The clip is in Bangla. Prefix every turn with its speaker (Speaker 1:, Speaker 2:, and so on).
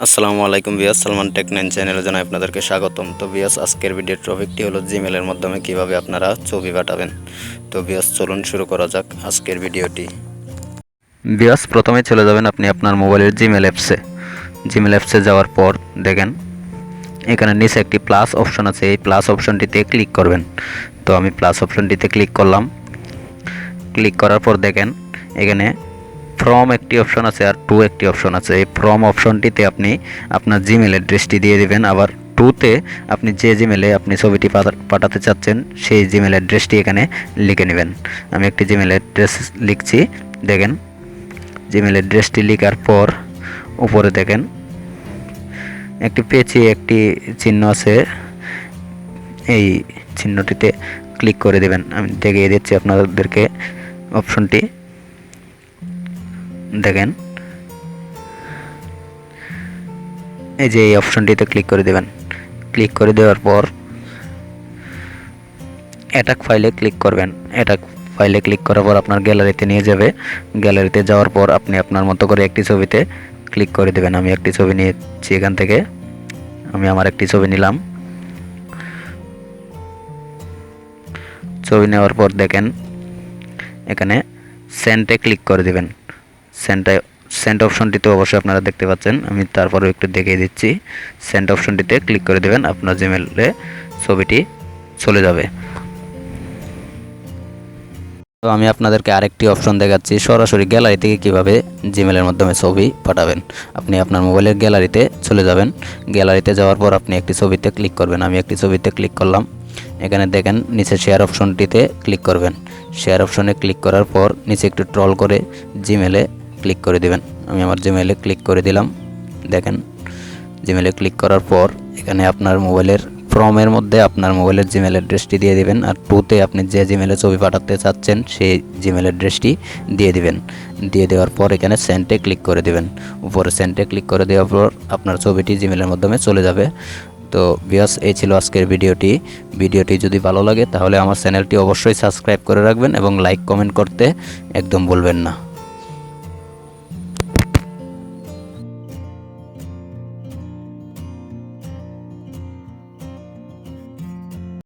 Speaker 1: আসসালামু আলাইকুম ভিউয়ার্স, সালমান টেক 9 চ্যানেলে জানাই আপনাদেরকে স্বাগতম। তো ভিউয়ার্স, আজকের ভিডিওর টপিকটি হলো জিমেলের মাধ্যমে কিভাবে আপনারা ছবি পাঠাবেন। তো ভিউয়ার্স, চলুন শুরু করা যাক আজকের ভিডিওটি। ভিউয়ার্স, প্রথমে চলে যাবেন আপনি আপনার মোবাইলের জিমেল অ্যাপসে যাওয়ার পর দেখেন এখানে নিচে একটি প্লাস অপশন আছে, এই প্লাস অপশনটিতে ক্লিক করবেন। তো আমি প্লাস অপশনটিতে ক্লিক করলাম। ক্লিক করার পর দেখেন এখানে ফ্রম একটি অপশন আছে আর টু একটি অপশন আছে। এই ফ্রম অপশনটিতে আপনি আপনার জিমেল অ্যাড্রেসটি দিয়ে দিবেন, আবার টুতে আপনি যে জিমেলে আপনি ছবিটি পাঠাতে চাচ্ছেন সেই জিমেল অ্যাড্রেসটি এখানে লিখে নেবেন। আমি একটি জিমেল অ্যাড্রেস লিখছি। দেখেন জিমেল অ্যাড্রেসটি লেখার পর উপরে দেখেন একটি পেঁচিয়ে একটি চিহ্ন আছে, এই চিহ্নটিতে ক্লিক করে দেবেন। আমি দেখিয়ে দিচ্ছি আপনাদেরকে অপশনটি। দেখেন এই যে এই অপশনটিতে ক্লিক করে দেবেন। ক্লিক করে দেওয়ার পর অ্যাটাক ফাইলে ক্লিক করবেন। অ্যাটাক ফাইলে ক্লিক করার পর আপনার গ্যালারিতে নিয়ে যাবে। গ্যালারিতে যাওয়ার পর আপনি আপনার মতো করে একটি ছবিতে ক্লিক করে দেবেন। আমি একটি ছবি নিয়েছি এখান থেকে, আমি আমার একটি ছবি নিলাম। ছবি নেওয়ার পর দেখেন এখানে সেন্টে ক্লিক করে দেবেন। সেন্ট অপশনটিতে অবশ্যই আপনারা দেখতে পাচ্ছেন, আমি তারপরেও একটু দেখিয়ে দিচ্ছি। সেন্ট অপশনটিতে ক্লিক করে দেবেন, আপনার জিমেলে ছবিটি চলে যাবে। তো আমি আপনাদেরকে আরেকটি অপশন দেখাচ্ছি, সরাসরি গ্যালারি থেকে কিভাবে জিমেলের মাধ্যমে ছবি পাঠাবেন। আপনি আপনার মোবাইলের গ্যালারিতে চলে যাবেন। গ্যালারিতে যাওয়ার পর আপনি একটি ছবিতে ক্লিক করবেন। আমি একটি ছবিতে ক্লিক করলাম। এখানে দেখেন নিচে শেয়ার অপশনটিতে ক্লিক করবেন। শেয়ার অপশনে ক্লিক করার পর নিচে একটু ট্রল করে জিমেলে ক্লিক করে দিবেন। আমি আমার জিমেলে ক্লিক করে দিলাম। দেখেন জিমেলে ক্লিক করার পর এখানে আপনার মোবাইলের ফ্রমের মধ্যে আপনার মোবাইলের জিমেল অ্যাড্রেসটি দিয়ে দিবেন, আর টুতে আপনি যে জিমেলে ছবি পাঠাতে চাচ্ছেন সেই জিমেল অ্যাড্রেসটি দিয়ে দিবেন। দিয়ে দেওয়ার পর এখানে সেন্টে ক্লিক করে দিবেন। উপরে সেন্টে ক্লিক করে দেওয়ার পর আপনার ছবিটি জিমেলের মাধ্যমে চলে যাবে। তো ভিউয়ার্স, এই ছিল আজকের ভিডিওটি যদি ভালো লাগে তাহলে আমার চ্যানেলটি অবশ্যই সাবস্ক্রাইব করে রাখবেন এবং লাইক কমেন্ট করতে একদম ভুলবেন না।